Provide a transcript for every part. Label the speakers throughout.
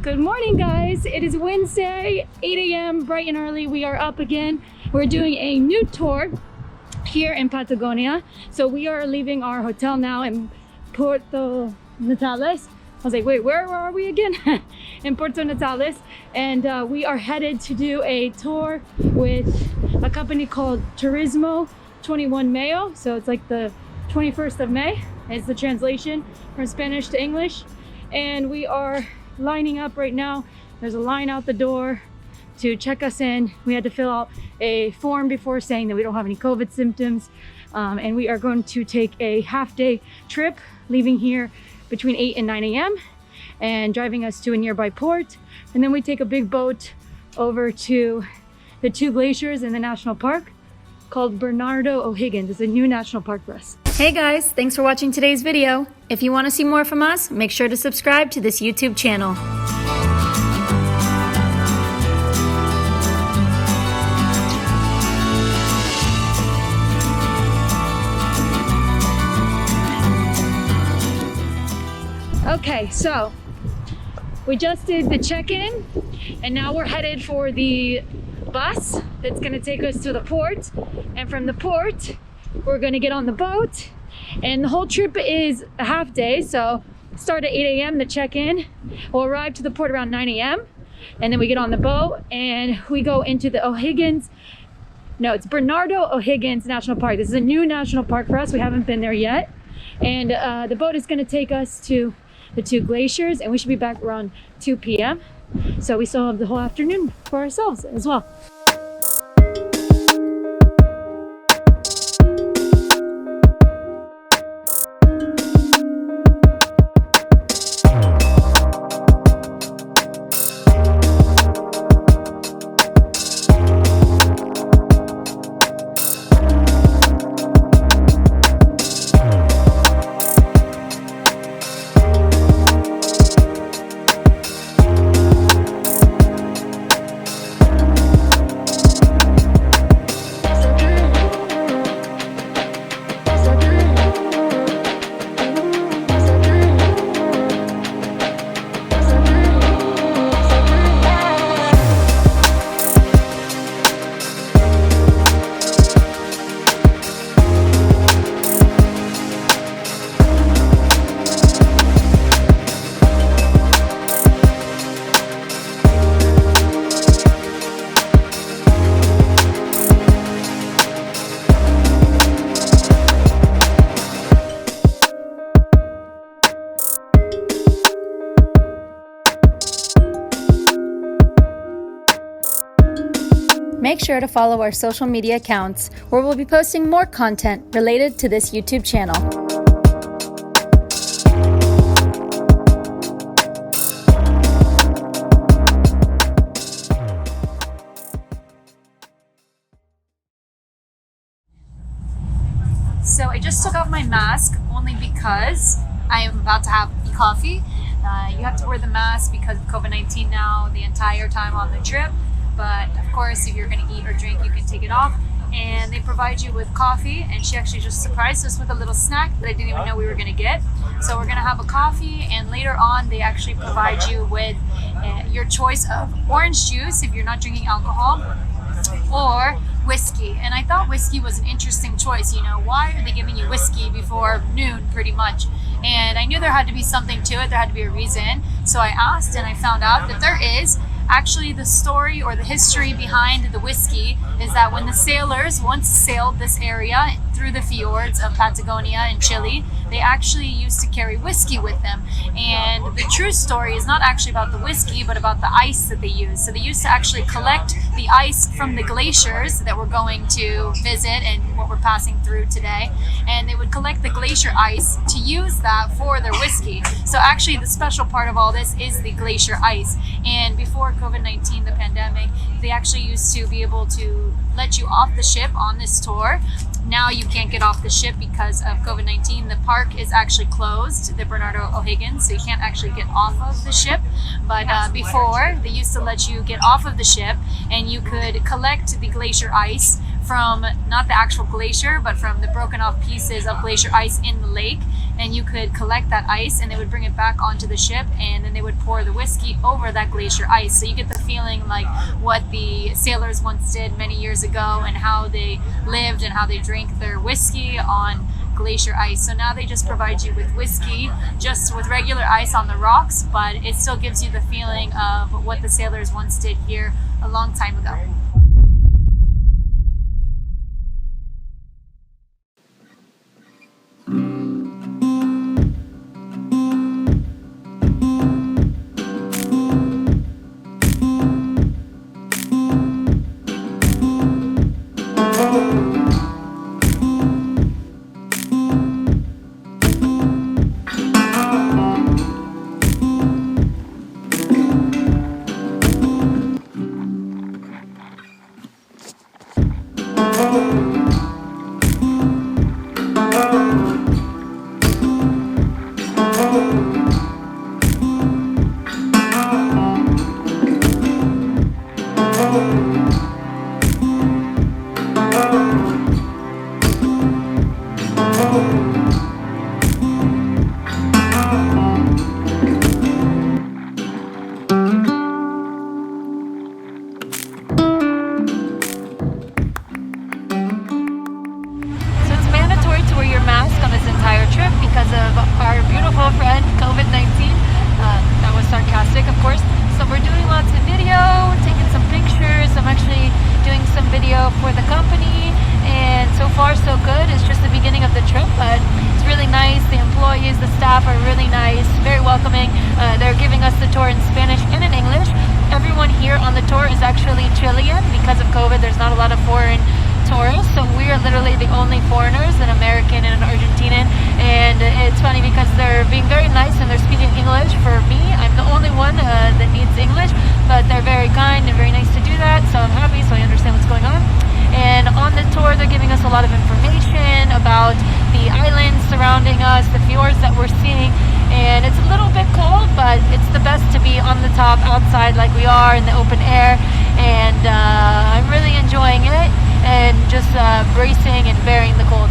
Speaker 1: Good morning, guys. It is Wednesday, 8 a.m. bright and early. We are up again. We're doing a new tour here in Patagonia. So we are leaving our hotel now in Puerto Natales. I was like, wait, where are we again? In Puerto Natales. And we are headed to do a tour with a company called Turismo 21 Mayo. So it's like the 21st of May is the translation from Spanish to English. And we are lining up right now. There's a line out the door to check us in. We had to fill out a form before saying that we don't have any COVID symptoms. And we are going to take a half-day trip, leaving here between 8 and 9 a.m. and driving us to a nearby port. And then we take a big boat over to the two glaciers in the national park called Bernardo O'Higgins. It's a new national park for us. Hey guys, thanks for watching today's video. If you want to see more from us, make sure to subscribe to this YouTube channel. Okay, so we just did the check-in and now we're headed for the bus that's going to take us to the port, and from the port we're going to get on the boat, and the whole trip is a half day. So start at 8 a.m. to check in. We'll arrive to the port around 9 a.m. and then we get on the boat and we go into the O'Higgins. No, it's Bernardo O'Higgins National Park. This is a new national park for us. We haven't been there yet. And the boat is going to take us to the two glaciers, and we should be back around 2 p.m. So we still have the whole afternoon for ourselves as well. Make sure to follow our social media accounts, where we'll be posting more content related to this YouTube channel. So I just took off my mask only because I am about to have coffee. You have to wear the mask because of COVID-19 now the entire time on the trip. But of course, if you're going to eat or drink, you can take it off. And they provide you with coffee. And she actually just surprised us with a little snack that I didn't even know we were going to get. So we're going to have a coffee. And later on, they actually provide you with your choice of orange juice if you're not drinking alcohol, or whiskey. And I thought whiskey was an interesting choice. You know, why are they giving you whiskey before noon pretty much? And I knew there had to be something to it. There had to be a reason. So I asked, and I found out that there is. Actually, the story or the history behind the whiskey is that when the sailors once sailed this area through the fjords of Patagonia in Chile, they actually used to carry whiskey with them. And the true story is not actually about the whiskey, but about the ice that they used. So they used to actually collect the ice from the glaciers that we're going to visit and what we're passing through today. And they would collect the glacier ice to use that for their whiskey. So actually the special part of all this is the glacier ice. And before COVID-19, the pandemic, they actually used to be able to let you off the ship on this tour. Now you can't get off the ship because of COVID-19. The park is actually closed, the Bernardo O'Higgins, so you can't actually get off of the ship. But before, they used to let you get off of the ship and you could collect the glacier ice from not the actual glacier, but from the broken off pieces of glacier ice in the lake. And you could collect that ice and they would bring it back onto the ship, and then they would pour the whiskey over that glacier ice. So you get the feeling like what the sailors once did many years ago and how they lived and how they drank their whiskey on glacier ice. So now they just provide you with whiskey just with regular ice on the rocks, but it still gives you the feeling of what the sailors once did here a long time ago. Because of our beautiful friend COVID-19. That was sarcastic, of course. So we're doing lots of video, taking some pictures. I'm actually doing some video for the company, and so far so good. It's just the beginning of the trip, but it's really nice. The employees, the staff are really nice, very welcoming. They're giving us the tour in Spanish and in English. Everyone here on the tour is actually Chilean. Because of COVID, there's not a lot of foreign tourists, so we are literally the only foreigners, an American and an Argentinian. And it's funny because they're being very nice and they're speaking English. For me, I'm the only one that needs English, but they're very kind and very nice to do that, so I'm happy, so I understand what's going on. And on the tour, they're giving us a lot of information about the islands surrounding us, the fjords that we're seeing. And it's a little bit cold, but it's the best to be on the top outside like we are in the open air. And I'm really enjoying it and just bracing and bearing the cold.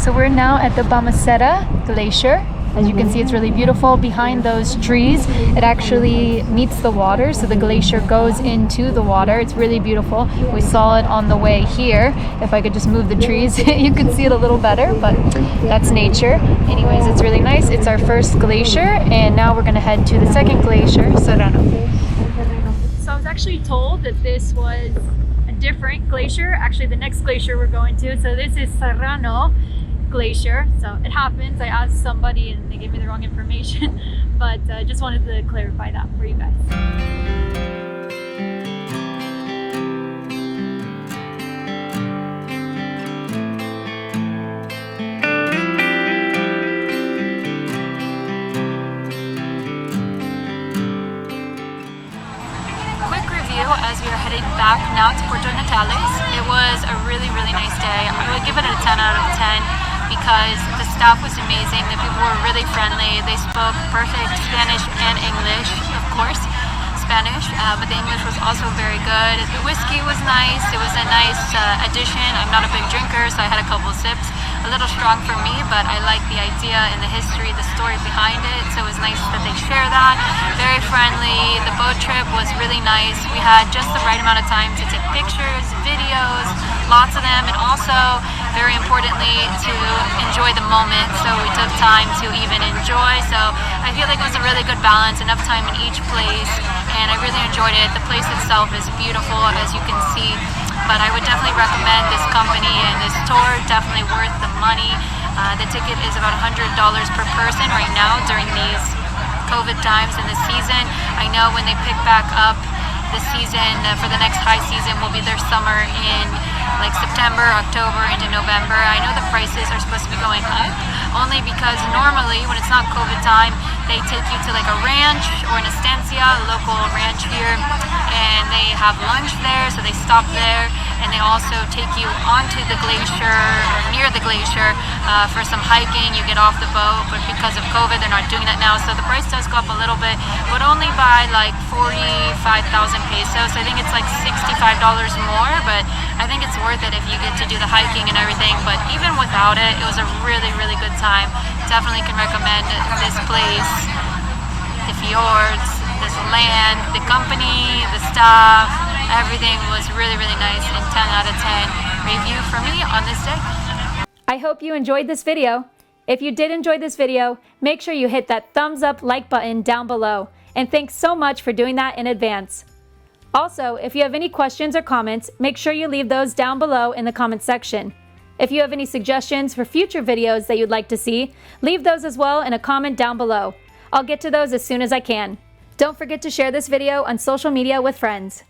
Speaker 1: So we're now at the Balmaceda Glacier, As you can see, it's really beautiful. Behind those trees, it actually meets the water, so the glacier goes into the water. It's really beautiful. We saw it on the way here. If I could just move the trees, you can see it a little better, but that's nature. Anyways, it's really nice. It's our first glacier, and now we're gonna head to the second glacier, Serrano. So I was actually told that this was a different glacier. Actually, the next glacier we're going to. So this is Serrano Glacier. So it happens. I asked somebody and they gave me the wrong information, but I just wanted to clarify that for you guys. Quick review as we are heading back now to Puerto Natales. It was a really nice day. I would give it a 10 out of 10. Because the staff was amazing, the people were really friendly, they spoke perfect Spanish and English, of course, Spanish, but the English was also very good. The whiskey was nice, it was a nice addition. I'm not a big drinker, so I had a couple sips. A little strong for me, but I like the idea and the history, the story behind it, so it was nice that they share that. Very friendly, the boat trip was really nice. We had just the right amount of time to take pictures, videos, lots of them, and also, very importantly, to enjoy the moment, so we took time to even enjoy. So I feel like it was a really good balance, enough time in each place, and I really enjoyed it. The place itself is beautiful, as you can see, but I would definitely recommend this company and this tour, definitely worth the money. The ticket is about $100 per person right now during these COVID times in the season. I know when they pick back up the season for the next high season will be their summer in like September, October into November. I know the prices are supposed to be going up only because normally when it's not COVID time, they take you to like a ranch or an estancia, a local ranch here, and they have lunch there, so they stop there, and they also take you onto the glacier or near the glacier for some hiking. You get off the boat, but because of COVID, they're not doing that now, so the price does go up a little bit, but only by like 45,000 pesos. I think it's like $65 more, but I think it's worth it if you get to do the hiking and everything. But even without it, it was a really good time. Definitely can recommend this place, the fjords, this land, the company, the staff, everything was really nice, and 10 out of 10 review for me on this day. I hope you enjoyed this video. If you did enjoy this video, make sure you hit that thumbs up like button down below, and thanks so much for doing that in advance. Also, if you have any questions or comments, make sure you leave those down below in the comment section. If you have any suggestions for future videos that you'd like to see, leave those as well in a comment down below. I'll get to those as soon as I can. Don't forget to share this video on social media with friends.